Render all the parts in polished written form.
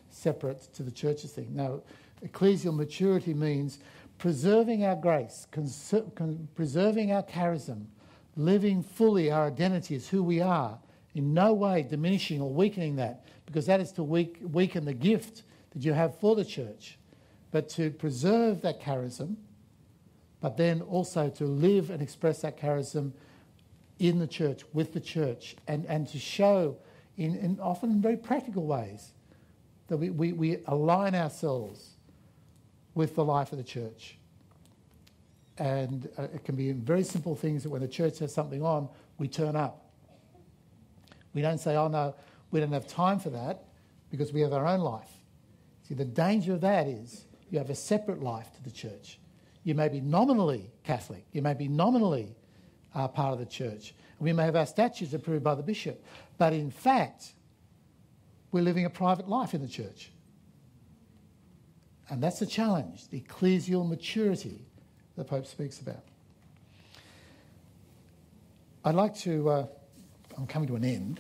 separate to the church's thing. No, ecclesial maturity means preserving our grace, preserving our charism, living fully our identity as who we are, in no way diminishing or weakening that, because that is to weaken the gift that you have for the church, but to preserve that charism, but then also to live and express that charism in the church, with the church, and to show in often in very practical ways that we align ourselves with the life of the church. And it can be in very simple things that when the church has something on, we turn up. We don't say, oh no, we don't have time for that, because we have our own life. See, the danger of that is you have a separate life to the church. You may be nominally Catholic, you may be nominally part of the church, and we may have our statutes approved by the bishop, but in fact, we're living a private life in the church. And that's the challenge, the ecclesial maturity the Pope speaks about. I'd like to, I'm coming to an end,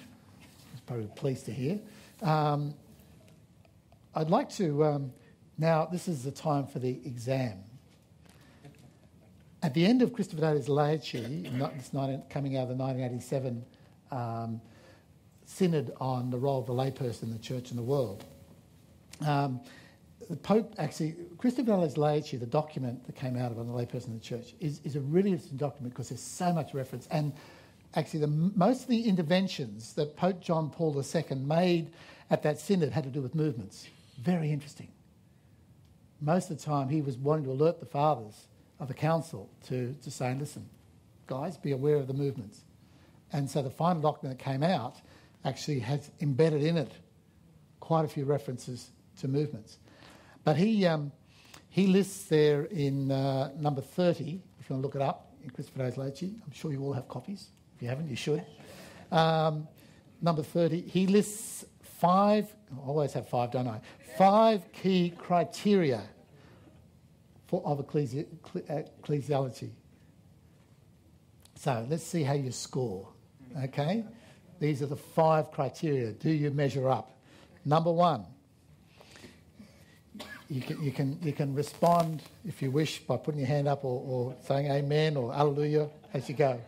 I'm probably pleased to hear. I'd like to, now this is the time for the exam. At the end of Christopher Daly's Laity, coming out of the 1987 Synod on the role of the layperson in the church and the world, the Pope actually, Christopher Daly's Laity, the document that came out of on the layperson in the church, is a really interesting document because there's so much reference. And actually, most of the interventions that Pope John Paul II made at that synod had to do with movements. Very interesting. Most of the time, he was wanting to alert the fathers of the council to say, listen, guys, be aware of the movements. And so the final document that came out actually has embedded in it quite a few references to movements. But he lists there in number 30, if you want to look it up, in Christopher Daly's Laity. I'm sure you all have copies. If you haven't, you should. Number 30, he lists 5, I always have 5, don't I? 5 key criteria of ecclesiality. So let's see how you score, okay? These are the 5 criteria. Do you measure up? Number 1, you can respond, if you wish, by putting your hand up or saying amen or hallelujah as you go.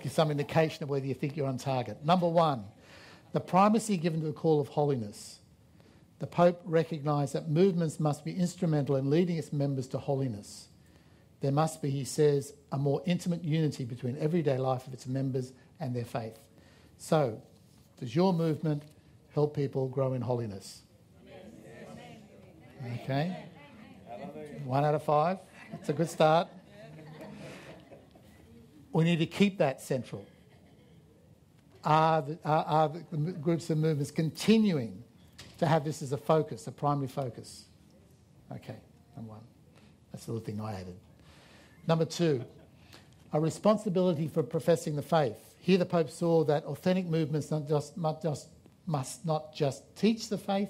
Give some indication of whether you think you're on target. Number 1, the primacy given to the call of holiness. The Pope recognised that movements must be instrumental in leading its members to holiness. There must be, he says, a more intimate unity between everyday life of its members and their faith. So, does your movement help people grow in holiness? Okay. 1 out of 5. That's a good start. We need to keep that central. Are the groups and movements continuing to have this as a focus, a primary focus? Okay, number 1. That's the little thing I added. Number 2, a responsibility for professing the faith. Here the Pope saw that authentic movements must not just teach the faith,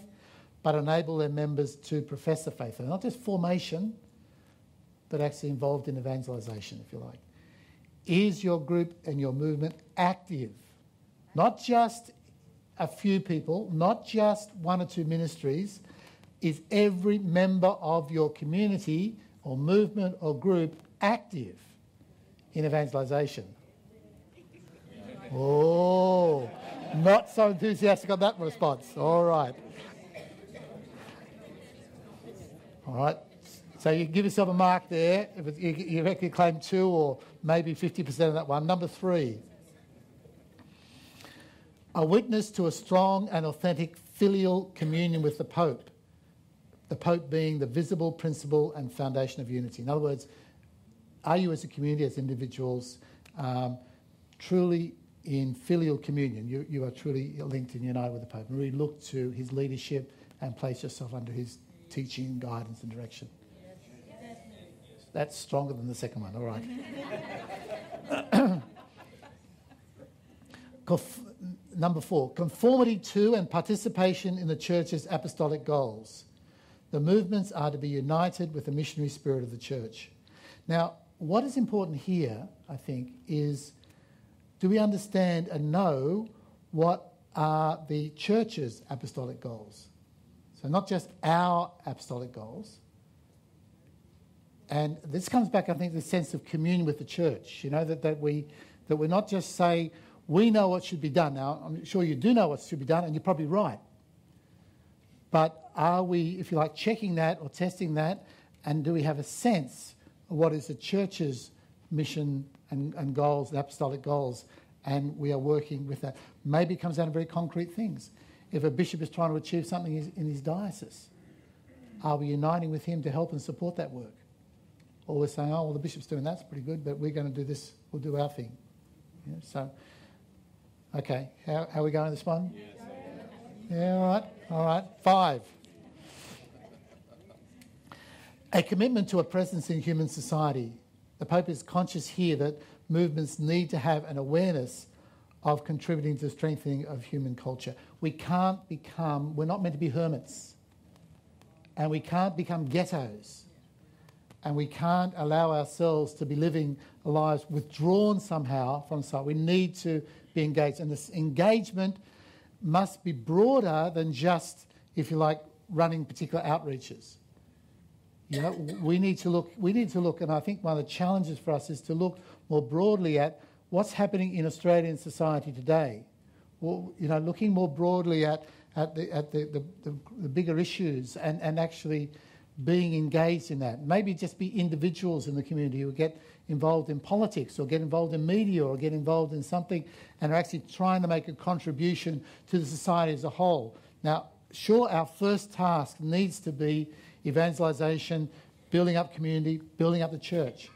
but enable their members to profess the faith. And not just formation, but actually involved in evangelization, if you like. Is your group and your movement active? Not just a few people, not just 1 or 2 ministries. Is every member of your community or movement or group active in evangelization? Oh, not so enthusiastic on that response. All right. All right. So you give yourself a mark there. If you reckon you claim 2 or maybe 50% of that one. Number 3, a witness to a strong and authentic filial communion with the Pope. The Pope being the visible principle and foundation of unity. In other words, are you as a community, as individuals, truly in filial communion? You are truly linked and united with the Pope. And really look to his leadership and place yourself under his teaching, guidance and direction. That's stronger than the second one, all right. Number 4, conformity to and participation in the Church's apostolic goals. The movements are to be united with the missionary spirit of the Church. Now, what is important here, I think, is do we understand and know what are the church's apostolic goals. So not just our apostolic goals. And this comes back, I think, to the sense of communion with the church, that we're not just say, we know what should be done. Now, I'm sure you do know what should be done, and you're probably right. But are we, if you like, checking that or testing that, and do we have a sense of what is the church's mission and goals, the apostolic goals, and we are working with that? Maybe it comes down to very concrete things. If a bishop is trying to achieve something in his diocese, are we uniting with him to help and support that work? Or we're saying, oh, well, the bishop's doing that's pretty good, but we're going to do this, we'll do our thing. So, okay, how are we going this one? Yeah, all right. 5. A commitment to a presence in human society. The Pope is conscious here that movements need to have an awareness of contributing to the strengthening of human culture. We're not meant to be hermits, and we can't become ghettos. And we can't allow ourselves to be living lives withdrawn somehow from society. We need to be engaged. And this engagement must be broader than just, if you like, running particular outreaches. We need to look, and I think one of the challenges for us is to look more broadly at what's happening in Australian society today. Well, looking more broadly at the bigger issues and actually being engaged in that. Maybe just be individuals in the community who get involved in politics or get involved in media or get involved in something and are actually trying to make a contribution to the society as a whole. Now, sure, our first task needs to be evangelisation, building up community, building up the church.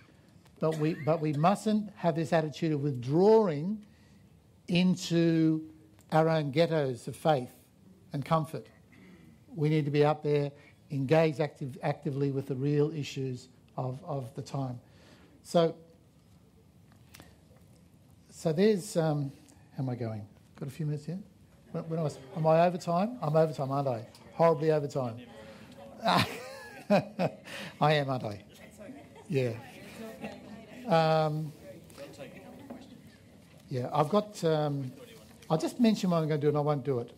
But we mustn't have this attitude of withdrawing into our own ghettos of faith and comfort. We need to be out there, engaged actively with the real issues of the time. So there's... how am I going? Got a few minutes here? Am I over time? I'm over time, aren't I? Horribly over time. I am, aren't I? Yeah. Yeah, I've got... I'll just mention what I'm going to do and I won't do it.